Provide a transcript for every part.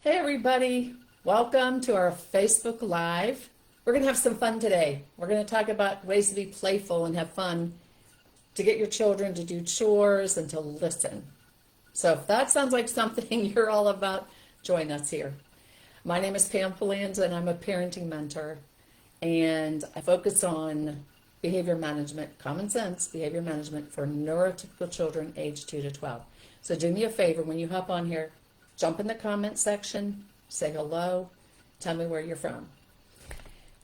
Hey everybody, welcome to our Facebook Live. We're going to have some fun today. We're going to talk about ways to be playful and have fun to get your children to do chores and to listen. So if that sounds like something you're all about, join us here. My name is Pam Palanza and I'm a parenting mentor, and I focus on behavior management, common sense behavior management for neurotypical children aged 2 to 12. So do me a favor, when you hop on here, jump in the comment section, say hello, tell me where you're from.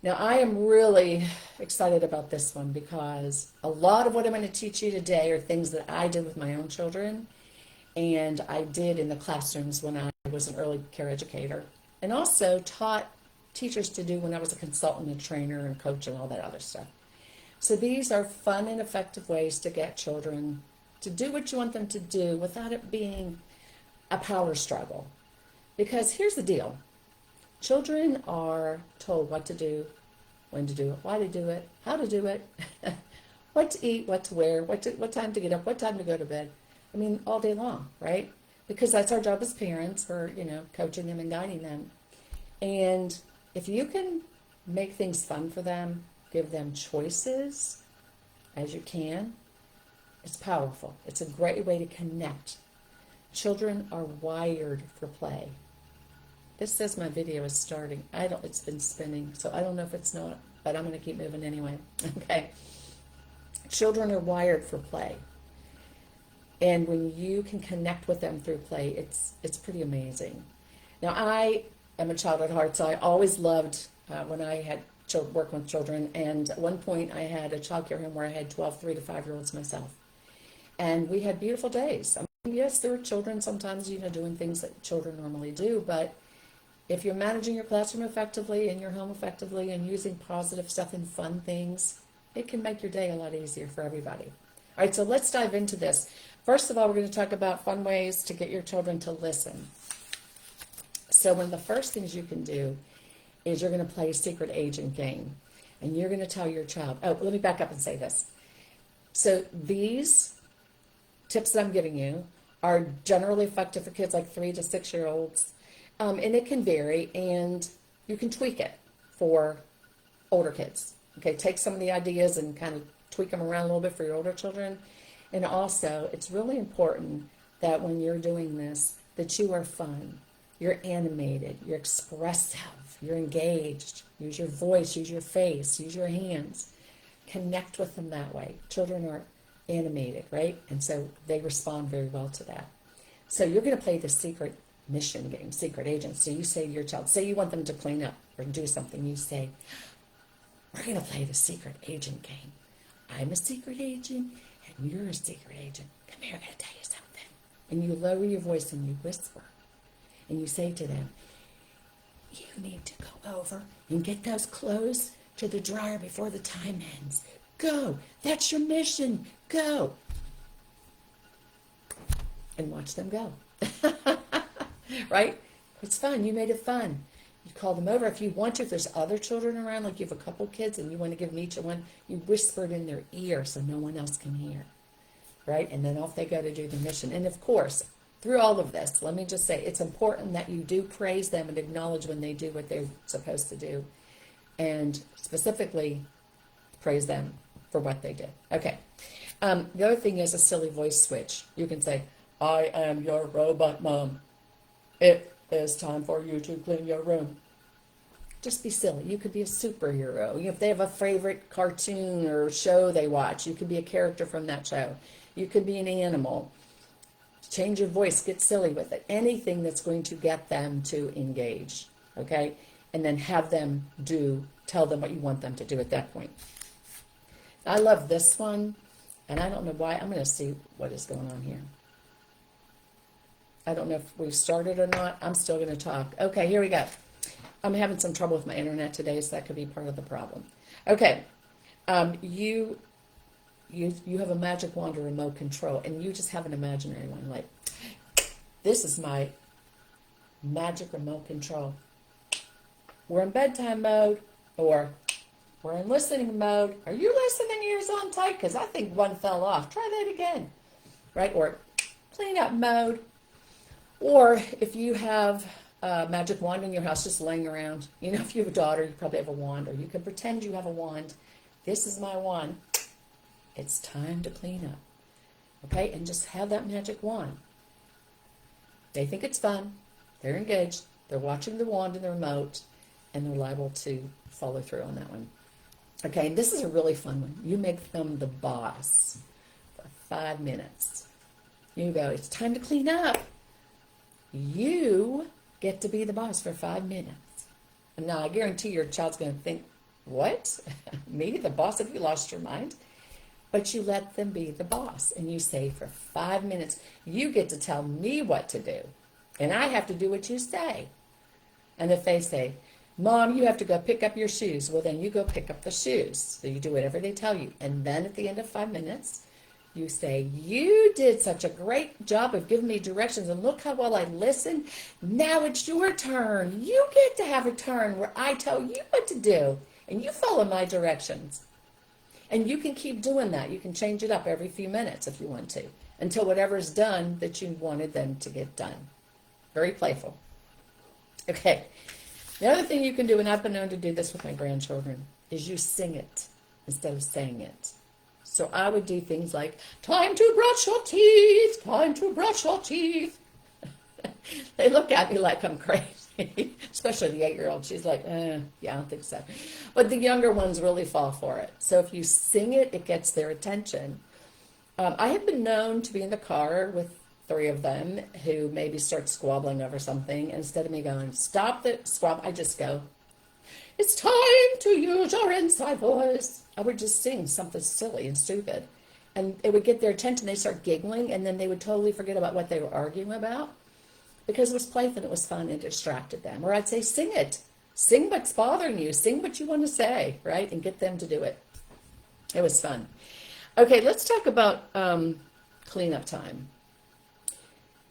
Now, I am really excited about this one because a lot of what I'm going to teach you today are things that I did with my own children and I did in the classrooms when I was an early care educator, and also taught teachers to do when I was a consultant and trainer and coach and all that other stuff. So these are fun and effective ways to get children to do what you want them to do without it being a power struggle. Because here's the deal. Children are told what to do, when to do it, why to do it, how to do it, what to eat, what to wear, what time to get up, what time to go to bed. I mean, all day long, right? Because that's our job as parents. We're, coaching them and guiding them. And if you can make things fun for them, give them choices as you can, it's powerful. It's a great way to connect. Children are wired for play. This says my video is starting. It's been spinning, so I don't know if it's not, but I'm going to keep moving anyway. Okay. Children are wired for play. And when you can connect with them through play, it's pretty amazing. Now, I am a child at heart, so I always loved when I had work with children. And at one point, I had a child care home where I had 12 3 to 5-year-olds myself. And we had beautiful days. I mean, yes, there were children sometimes, doing things that children normally do, but if you're managing your classroom effectively and your home effectively and using positive stuff and fun things, it can make your day a lot easier for everybody. All right, so let's dive into this. First of all, we're going to talk about fun ways to get your children to listen. So one of the first things you can do is you're going to play a secret agent game. And you're going to tell your child, oh, let me back up and say this. So these tips that I'm giving you are generally effective for kids like 3 to 6-year-olds. And it can vary, and you can tweak it for older kids. Okay, take some of the ideas and kind of tweak them around a little bit for your older children. And also, it's really important that when you're doing this, that you are fun, you're animated, you're expressive, you're engaged. Use your voice, use your face, use your hands. Connect with them that way. Children are animated, right? And so they respond very well to that. So you're going to play the secret mission game, secret agent. So you say to your child, say you want them to clean up or do something, you say, we're going to play the secret agent game. I'm a secret agent and you're a secret agent. Come here, I'm going to tell you something. And you lower your voice and you whisper. And you say to them, you need to go over and get those clothes to the dryer before the time ends. Go. That's your mission. Go. And watch them go. Right? It's fun. You made it fun. You call them over. If you want to, if there's other children around, like you have a couple kids and you want to give them each one, you whisper it in their ear so no one else can hear. Right? And then off they go to do the mission. And of course, through all of this, let me just say, it's important that you do praise them and acknowledge when they do what they're supposed to do. And specifically, praise them for what they did. Okay. The other thing is a silly voice switch. You can say, I am your robot mom. It is time for you to clean your room. Just be silly. You could be a superhero. If they have a favorite cartoon or show they watch, you could be a character from that show. You could be an animal. Change your voice. Get silly with it. Anything that's going to get them to engage. Okay? And then have them tell them what you want them to do at that point. I love this one, and I don't know why. I'm going to see what is going on here. I don't know if we've started or not. I'm still going to talk. Okay, here we go. I'm having some trouble with my internet today, so that could be part of the problem. Okay, you have a magic wand or remote control, and you just have an imaginary one. Like, this is my magic remote control. We're in bedtime mode, or we're in listening mode. Are you listening? Ears on tight? Because I think one fell off. Try that again. Right? Or clean up mode. Or if you have a magic wand in your house just laying around. You know, if you have a daughter, you probably have a wand, or you can pretend you have a wand. This is my wand. It's time to clean up. Okay, and just have that magic wand. They think it's fun. They're engaged. They're watching the wand and the remote, and they're liable to follow through on that one. Okay, this is a really fun one. You make them the boss for 5 minutes. You go, it's time to clean up. You get to be the boss for 5 minutes. And now I guarantee your child's going to think, what? Me, the boss? Have you lost your mind? But you let them be the boss. And you say, for 5 minutes, you get to tell me what to do. And I have to do what you say. And if they say, Mom, you have to go pick up your shoes. Well, then you go pick up the shoes. So you do whatever they tell you. And then at the end of 5 minutes, you say, you did such a great job of giving me directions. And look how well I listened. Now it's your turn. You get to have a turn where I tell you what to do. And you follow my directions. And you can keep doing that. You can change it up every few minutes if you want to. Until whatever's done that you wanted them to get done. Very playful. Okay. The other thing you can do, and I've been known to do this with my grandchildren, is you sing it instead of saying it. So I would do things like, time to brush your teeth, time to brush your teeth. They look at me like I'm crazy, especially the 8-year-old. She's like, yeah, I don't think so. But the younger ones really fall for it. So if you sing it, it gets their attention. I have been known to be in the car with 3 of them who maybe start squabbling over something. Instead of me going, stop the squabble, I just go, it's time to use your inside voice. I would just sing something silly and stupid. And it would get their attention. They'd start giggling, and then they would totally forget about what they were arguing about because it was playful and it was fun and it distracted them. Or I'd say, sing it. Sing what's bothering you. Sing what you want to say, right? And get them to do it. It was fun. Okay, let's talk about cleanup time.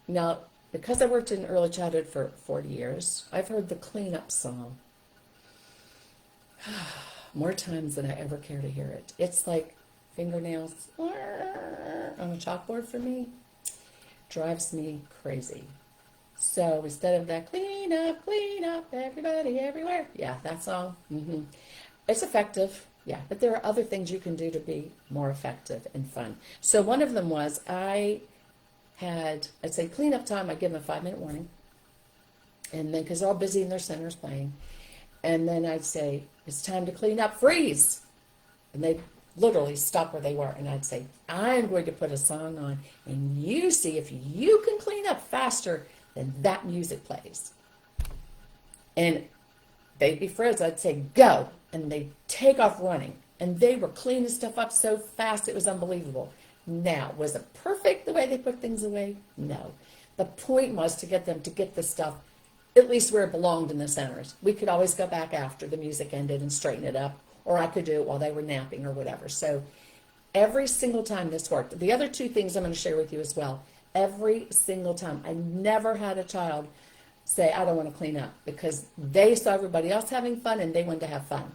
Now, because I worked in early childhood for 40 years, I've heard the cleanup song more times than I ever care to hear it. It's like fingernails on a chalkboard for me. Drives me crazy. So instead of that clean up, everybody, everywhere. Yeah, that song. It's effective. Yeah, but there are other things you can do to be more effective and fun. So one of them was I'd say cleanup time, I'd give them a 5-minute warning. And then, because they're all busy in their centers playing. And then I'd say, it's time to clean up, freeze. And they'd literally stop where they were. And I'd say, I'm going to put a song on, and you see if you can clean up faster than that music plays. And they'd be frozen. I'd say, go. And they'd take off running. And they were cleaning stuff up so fast, it was unbelievable. Now, was it perfect the way they put things away? No. The point was to get them to get the stuff at least where it belonged in the centers. We could always go back after the music ended and straighten it up, or I could do it while they were napping or whatever. So every single time this worked. The other 2 things I'm going to share with you as well. Every single time. I never had a child say, I don't want to clean up, because they saw everybody else having fun and they wanted to have fun.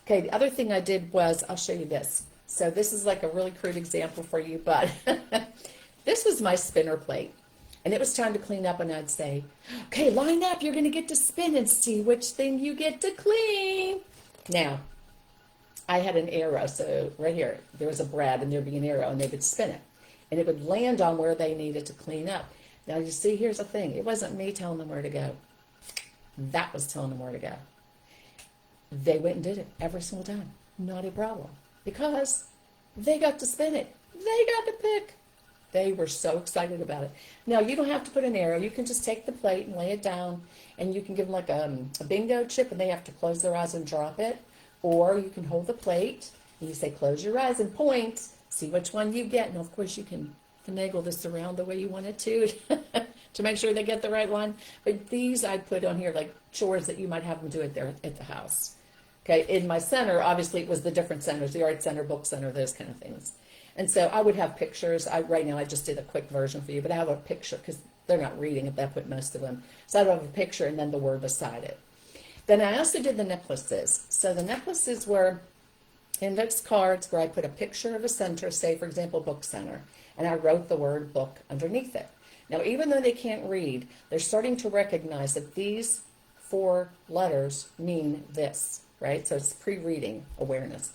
Okay, the other thing I did was, I'll show you this. So this is like a really crude example for you, but this was my spinner plate. And it was time to clean up, and I'd say, okay, line up. You're going to get to spin and see which thing you get to clean. Now, I had an arrow, so right here, there was a brad, and there'd be an arrow, and they would spin it. And it would land on where they needed to clean up. Now, you see, here's the thing. It wasn't me telling them where to go. That was telling them where to go. They went and did it every single time. Not a problem. Because they got to spin it. They got to pick. They were so excited about it. Now, you don't have to put an arrow. You can just take the plate and lay it down, and you can give them like a bingo chip, and they have to close their eyes and drop it. Or you can hold the plate, and you say, close your eyes and point. See which one you get. And, of course, you can finagle this around the way you want it to make sure they get the right one. But these I'd put on here like chores that you might have them do at the house. Okay, in my center, obviously, it was the different centers, the art center, book center, those kind of things. And so I would have pictures. Right now, I just did a quick version for you, but I have a picture because they're not reading at that point, most of them. So I'd have a picture and then the word beside it. Then I also did the necklaces. So the necklaces were index cards where I put a picture of a center, say, for example, book center, and I wrote the word book underneath it. Now, even though they can't read, they're starting to recognize that these 4 letters mean this, right? So it's pre-reading awareness.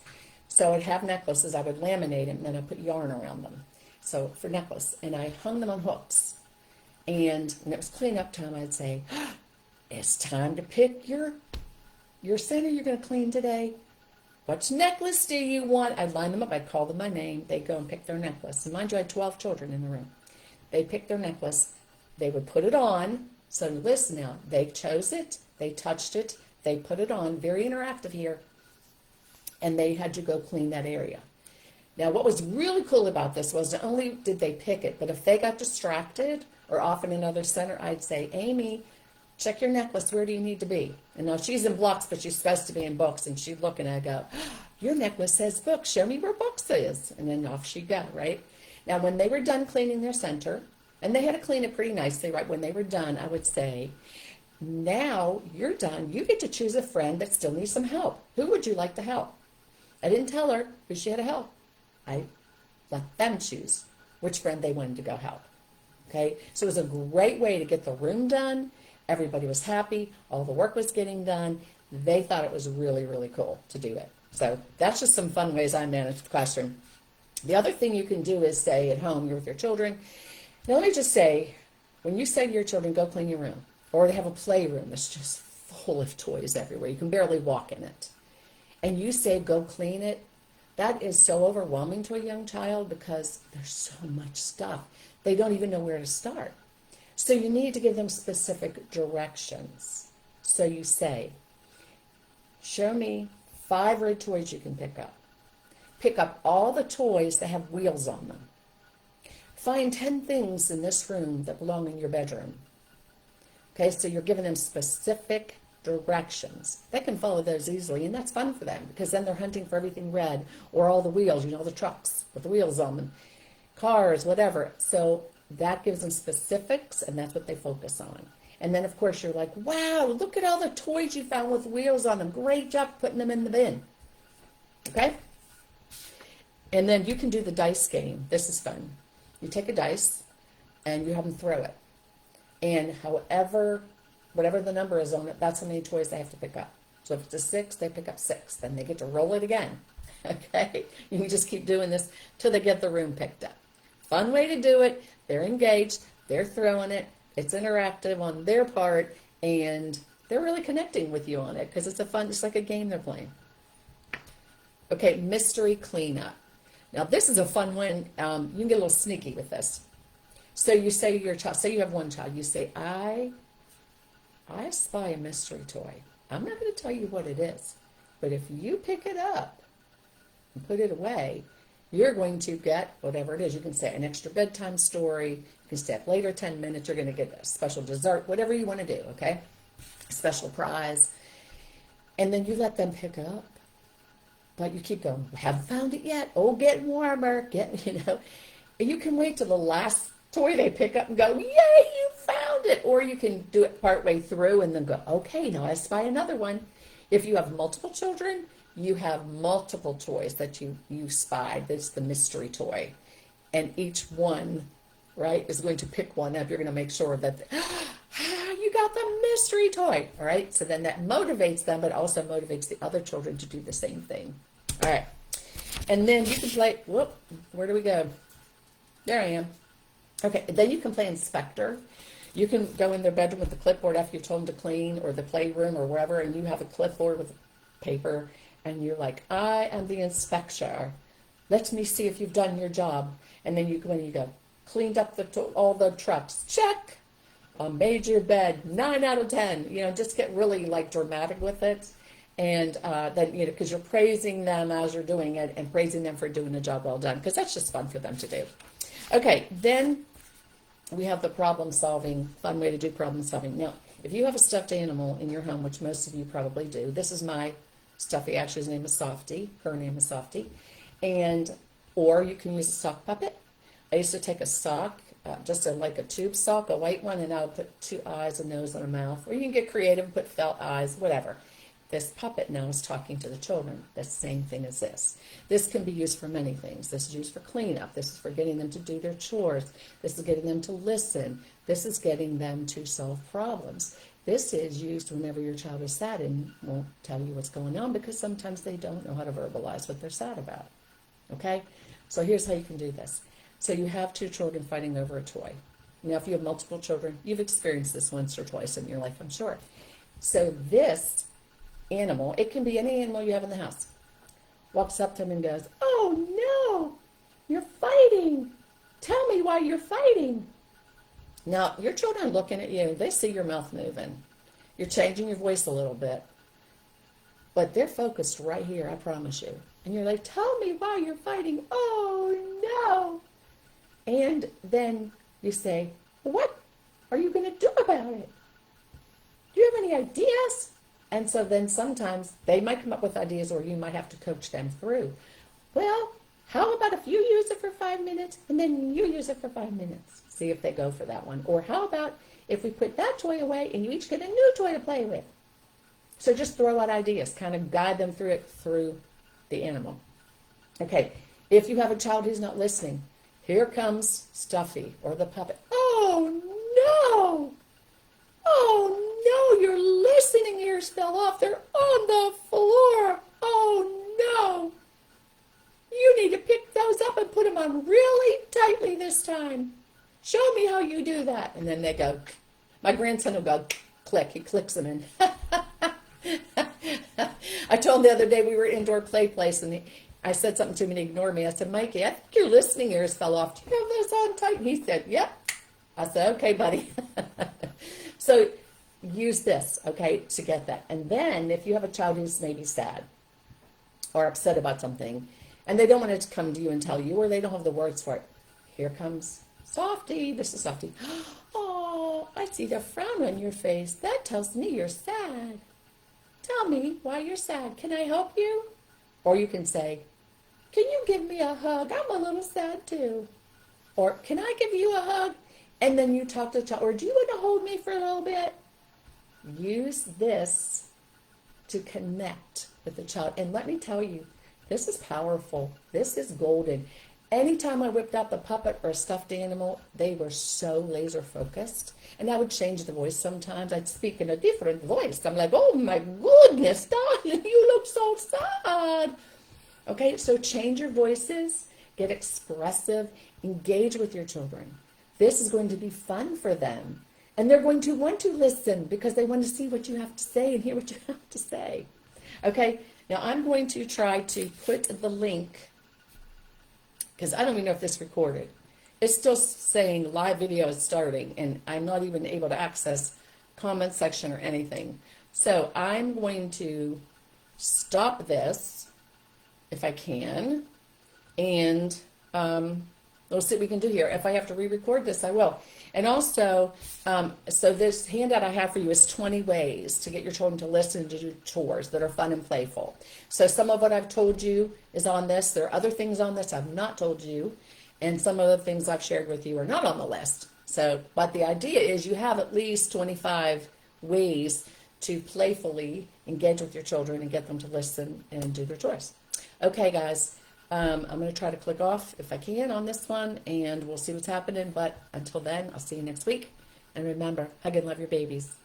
So I'd have necklaces, I would laminate them, and then I put yarn around them. So for necklace, and I hung them on hooks. And when it was cleanup time, I'd say, it's time to pick your center you're going to clean today. Which necklace do you want? I'd line them up. I'd call them by name. They'd go and pick their necklace. And mind you, I had 12 children in the room. They'd pick their necklace. They would put it on. So listen now. They chose it. They touched it. They put it on. Very interactive here. And they had to go clean that area. Now, what was really cool about this was not only did they pick it, but if they got distracted or off in another center, I'd say, Amy, check your necklace. Where do you need to be? And now she's in blocks, but she's supposed to be in books. And she'd look and I'd go, your necklace says books. Show me where books is. And then off she'd go, right? Now, when they were done cleaning their center, and they had to clean it pretty nicely, right? When they were done, I would say, now you're done. You get to choose a friend that still needs some help. Who would you like to help? I didn't tell her who she had to help. I let them choose which friend they wanted to go help. Okay? So it was a great way to get the room done. Everybody was happy. All the work was getting done. They thought it was really, really cool to do it. So that's just some fun ways I manage the classroom. The other thing you can do is say at home, you're with your children. Now let me just say, when you say to your children, go clean your room, or they have a playroom that's just full of toys everywhere, you can barely walk in it, and you say, go clean it, that is so overwhelming to a young child because there's so much stuff. They don't even know where to start. So you need to give them specific directions. So you say, show me 5 red toys you can pick up. Pick up all the toys that have wheels on them. Find 10 things in this room that belong in your bedroom. Okay, so you're giving them specific directions. They can follow those easily, and that's fun for them because then they're hunting for everything red or all the wheels, the trucks with the wheels on them, cars, whatever. So that gives them specifics, and that's what they focus on. And then, of course, you're like, wow, look at all the toys you found with wheels on them. Great job putting them in the bin. Okay? And then you can do the dice game. This is fun. You take a dice, and you have them throw it. And whatever the number is on it, that's how many toys they have to pick up. So if it's a 6, they pick up 6. Then they get to roll it again. Okay? You can just keep doing this till they get the room picked up. Fun way to do it. They're engaged. They're throwing it. It's interactive on their part. And they're really connecting with you on it because it's like a game they're playing. Okay, mystery cleanup. Now this is a fun one. You can get a little sneaky with this. So you say to your child, say you have one child, you say, I spy a mystery toy. I'm not going to tell you what it is, but if you pick it up and put it away, you're going to get whatever it is. You can say an extra bedtime story. You can stay up later 10 minutes. You're going to get a special dessert, whatever you want to do, okay? A special prize. And then you let them pick up. But you keep going, haven't found it yet. Oh, get warmer. You can wait till the last toy they pick up and go, yay, you found it. Or you can do it partway through and then go, okay, now I spy another one. If you have multiple children, you have multiple toys that you spied. That's the mystery toy. And each one, right, is going to pick one up. You're going to make sure that, you got the mystery toy. All right, so then that motivates them, but also motivates the other children to do the same thing. All right, and then you can play, where do we go? There I am. Okay, then you can play inspector. You can go in their bedroom with the clipboard after you've told them to clean, or the playroom or wherever, and you have a clipboard with paper, and you're like, I am the inspector. Let me see if you've done your job. And then you go in and you go, cleaned up all the trucks. Check. Made your bed. 9 out of 10. Just get really dramatic with it. And then, because you're praising them as you're doing it and praising them for doing the job well done, because that's just fun for them to do. Okay, then we have the problem solving, fun way to do problem solving. Now, if you have a stuffed animal in your home, which most of you probably do, this is my stuffy. Actually, his name is Softy. Her name is Softy. Or you can use a sock puppet. I used to take a sock, just like a tube sock, a white one, and I would put 2 eyes, a nose, and a mouth. Or you can get creative and put felt eyes, whatever. This puppet now is talking to the children. The same thing as this. This can be used for many things. This is used for cleanup. This is for getting them to do their chores. This is getting them to listen. This is getting them to solve problems. This is used whenever your child is sad and won't tell you what's going on because sometimes they don't know how to verbalize what they're sad about. Okay? So here's how you can do this. So you have two children fighting over a toy. Now, if you have multiple children, you've experienced this once or twice in your life, I'm sure. So this animal, it can be any animal you have in the house, walks up to him and goes, "Oh no, you're fighting. Tell me why you're fighting." Now, your children are looking at you. They see your mouth moving. You're changing your voice a little bit. But they're focused right here, I promise you. And you're like, "Tell me why you're fighting." "Oh no." And then you say, "What are you going to do about it? Do you have any ideas?" And so then sometimes they might come up with ideas or you might have to coach them through. "Well, how about if you use it for 5 minutes and then you use it for 5 minutes?" See if they go for that one. Or how about if we put that toy away and you each get a new toy to play with? So just throw out ideas, kind of guide them through it through the animal. Okay, if you have a child who's not listening, here comes Stuffy or the puppet. "Oh no! Oh no, your listening ears fell off. They're on the floor. Oh no! You need to pick those up and put them on really tightly this time. Show me how you do that." And then they go, my grandson will go click. He clicks them in. I told him the other day we were indoor play place and I said something to him and he ignored me. I said, "Mikey, I think your listening ears fell off. Do you have those on tight?" And he said, "Yep." I said, "Okay, buddy." So use this, okay, to get that. And then if you have a child who's maybe sad or upset about something and they don't want to come to you and tell you or they don't have the words for it, here comes Softy. This is Softy. "Oh, I see the frown on your face. That tells me you're sad. Tell me why you're sad. Can I help you?" Or you can say, "Can you give me a hug? I'm a little sad too." Or, "Can I give you a hug?" And then you talk to the child. Or, "Do you want to hold me for a little bit?" Use this to connect with the child. And let me tell you, this is powerful. This is golden. Anytime I whipped out the puppet or a stuffed animal, they were so laser focused. And I would change the voice sometimes. I'd speak in a different voice. I'm like, "Oh my goodness, darling, you look so sad." Okay, so change your voices, get expressive, engage with your children. This is going to be fun for them. And they're going to want to listen because they want to see what you have to say and hear what you have to say. Okay, now I'm going to try to put the link, because I don't even know if this recorded. It's still saying live video is starting, and I'm not even able to access comment section or anything. So I'm going to stop this, if I can, and we'll see what we can do here. If I have to re-record this, I will. And also, so this handout I have for you is 20 ways to get your children to listen to do chores that are fun and playful. So some of what I've told you is on this. There are other things on this I've not told you. And some of the things I've shared with you are not on the list. So, but the idea is you have at least 25 ways to playfully engage with your children and get them to listen and do their chores. Okay, guys. I'm going to try to click off if I can on this one, and we'll see what's happening. But until then, I'll see you next week. And remember, hug and love your babies.